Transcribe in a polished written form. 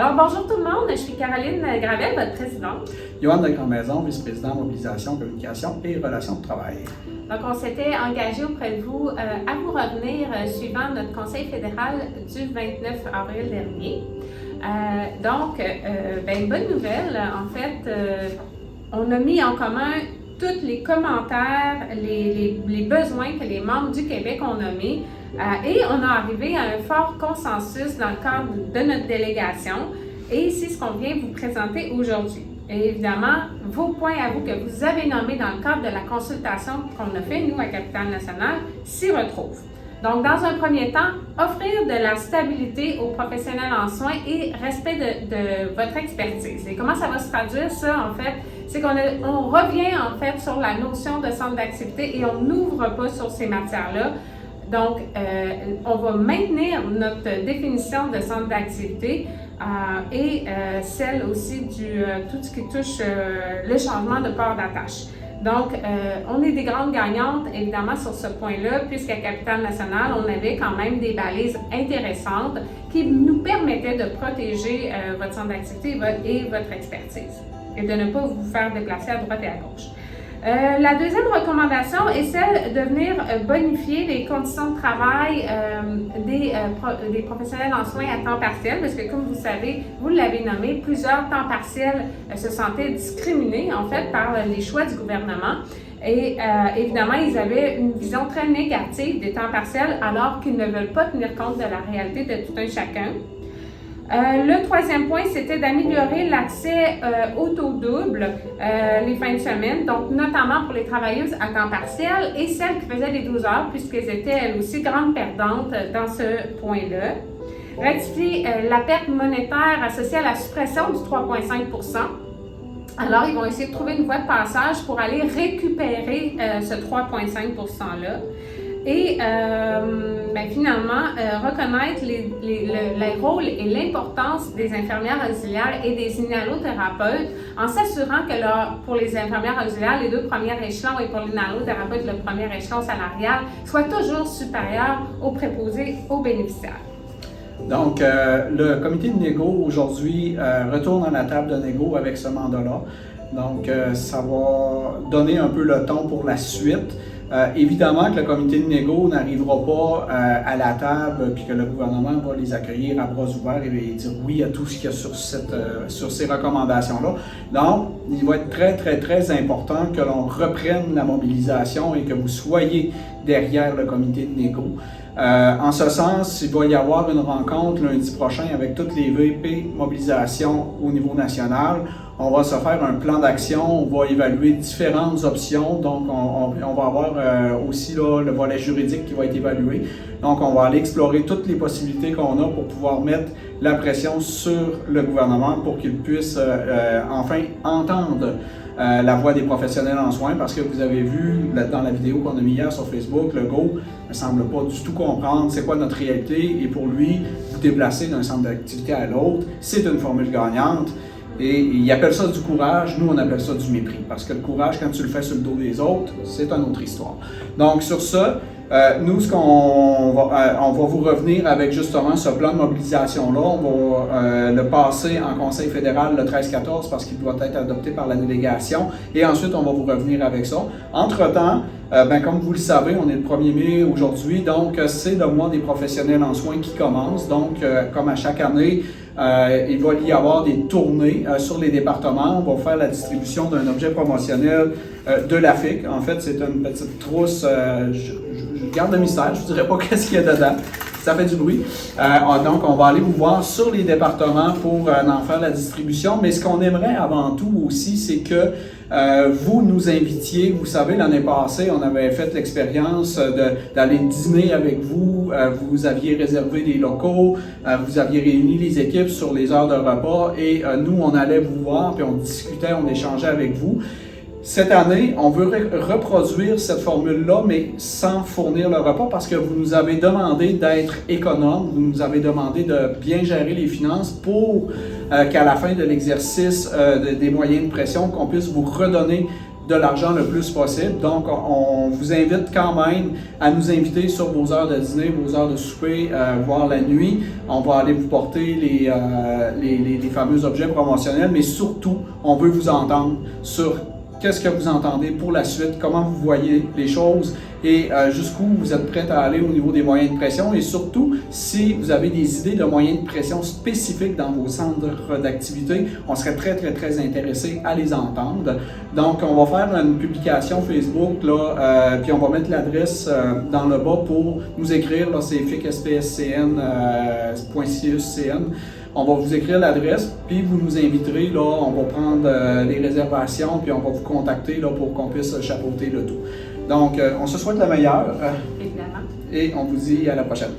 Alors, bonjour tout le monde, je suis Caroline Gravel, votre présidente. Yoann de Grandmaison, vice-président mobilisation, communication et relations de travail. Donc, on s'était engagé auprès de vous à vous revenir suivant notre conseil fédéral du 29 avril dernier. Une bonne nouvelle, en fait, on a mis en commun tous les commentaires, les besoins que les membres du Québec ont nommés et on a arrivé à un fort consensus dans le cadre de notre délégation et c'est ce qu'on vient vous présenter aujourd'hui. Et évidemment, vos points à vous que vous avez nommés dans le cadre de la consultation qu'on a fait, nous, à Capitale-Nationale, s'y retrouvent. Donc, dans un premier temps, offrir de la stabilité aux professionnels en soins et respect de votre expertise. Et comment ça va se traduire, ça, en fait? C'est qu'on revient, en fait, sur la notion de centre d'activité et on n'ouvre pas sur ces matières-là. Donc, on va maintenir notre définition de centre d'activité et celle aussi tout ce qui touche le changement de port d'attache. Donc, on est des grandes gagnantes, évidemment, sur ce point-là, puisqu'à Capitale-Nationale, on avait quand même des balises intéressantes qui nous permettaient de protéger votre centre d'activité et votre expertise et de ne pas vous faire déplacer à droite et à gauche. La deuxième recommandation est celle de venir bonifier les conditions de travail des professionnels en soins à temps partiel, parce que comme vous savez, vous l'avez nommé, plusieurs temps partiels se sentaient discriminés en fait par les choix du gouvernement. Et évidemment, ils avaient une vision très négative des temps partiels alors qu'ils ne veulent pas tenir compte de la réalité de tout un chacun. Le troisième point, c'était d'améliorer l'accès au taux double les fins de semaine, donc notamment pour les travailleuses à temps partiel et celles qui faisaient les 12 heures, puisqu'elles étaient elles aussi grandes perdantes dans ce point-là. Rectifier la perte monétaire associée à la suppression du 3,5 %. Alors, ils vont essayer de trouver une voie de passage pour aller récupérer ce 3,5 %-là. Et finalement, reconnaître les rôles et l'importance des infirmières auxiliaires et des inhalothérapeutes en s'assurant que pour les infirmières auxiliaires, les deux premiers échelons et pour l'inhalothérapeute, le premier échelon salarial, soient toujours supérieurs aux préposés aux bénéficiaires. Donc, le comité de négo aujourd'hui retourne à la table de négo avec ce mandat-là. Donc, ça va donner un peu le ton pour la suite. Évidemment que le comité de négo n'arrivera pas à la table puis que le gouvernement va les accueillir à bras ouverts et dire oui à tout ce qu'il y a sur ces recommandations-là. Donc, il va être très, très, très important que l'on reprenne la mobilisation et que vous soyez derrière le comité de négo. En ce sens, il va y avoir une rencontre lundi prochain avec toutes les VP mobilisation au niveau national. On va se faire un plan d'action, on va évaluer différentes options, donc on va avoir aussi là, le volet juridique qui va être évalué. Donc on va aller explorer toutes les possibilités qu'on a pour pouvoir mettre la pression sur le gouvernement pour qu'il puisse enfin entendre la voix des professionnels en soins, parce que vous avez vu dans la vidéo qu'on a mis hier sur Facebook, Legault ne semble pas du tout comprendre c'est quoi notre réalité et pour lui, vous déplacer d'un centre d'activité à l'autre, c'est une formule gagnante. Et il appelle ça du courage, nous on appelle ça du mépris, parce que le courage, quand tu le fais sur le dos des autres, c'est une autre histoire. Donc sur ça, nous, on va vous revenir avec justement ce plan de mobilisation-là. On va le passer en Conseil fédéral le 13-14 parce qu'il doit être adopté par la délégation. Et ensuite, on va vous revenir avec ça. Entre-temps, comme vous le savez, on est le 1er mai aujourd'hui, donc c'est le mois des professionnels en soins qui commence. Donc, comme à chaque année, il va y avoir des tournées sur les départements. On va faire la distribution d'un objet promotionnel de l'AFIC. En fait, c'est une petite trousse, je garde le mystère, je ne dirais pas qu'est-ce qu'il y a dedans. Ça fait du bruit. Donc, on va aller vous voir sur les départements pour en faire la distribution. Mais ce qu'on aimerait avant tout aussi, c'est que vous nous invitiez. Vous savez, l'année passée, on avait fait l'expérience d'aller dîner avec vous. Vous aviez réservé des locaux. Vous aviez réuni les équipes sur les heures de repas. Et nous, on allait vous voir, puis on discutait, on échangeait avec vous. Cette année, on veut reproduire cette formule-là, mais sans fournir le repas parce que vous nous avez demandé d'être économe, vous nous avez demandé de bien gérer les finances pour qu'à la fin de l'exercice des moyens de pression, qu'on puisse vous redonner de l'argent le plus possible. Donc, on vous invite quand même à nous inviter sur vos heures de dîner, vos heures de souper, voire la nuit. On va aller vous porter les fameux objets promotionnels, mais surtout, on veut vous entendre sur qu'est-ce que vous entendez pour la suite, comment vous voyez les choses et jusqu'où vous êtes prêt à aller au niveau des moyens de pression et surtout, si vous avez des idées de moyens de pression spécifiques dans vos centres d'activité, on serait très intéressé à les entendre. Donc, on va faire une publication Facebook, là, puis on va mettre l'adresse dans le bas pour nous écrire, là, c'est ficspscn.cn. On va vous écrire l'adresse, puis vous nous inviterez, là, on va prendre les réservations, puis on va vous contacter là, pour qu'on puisse chapeauter le tout. Donc, on se souhaite le meilleur. Évidemment. Et on vous dit à la prochaine.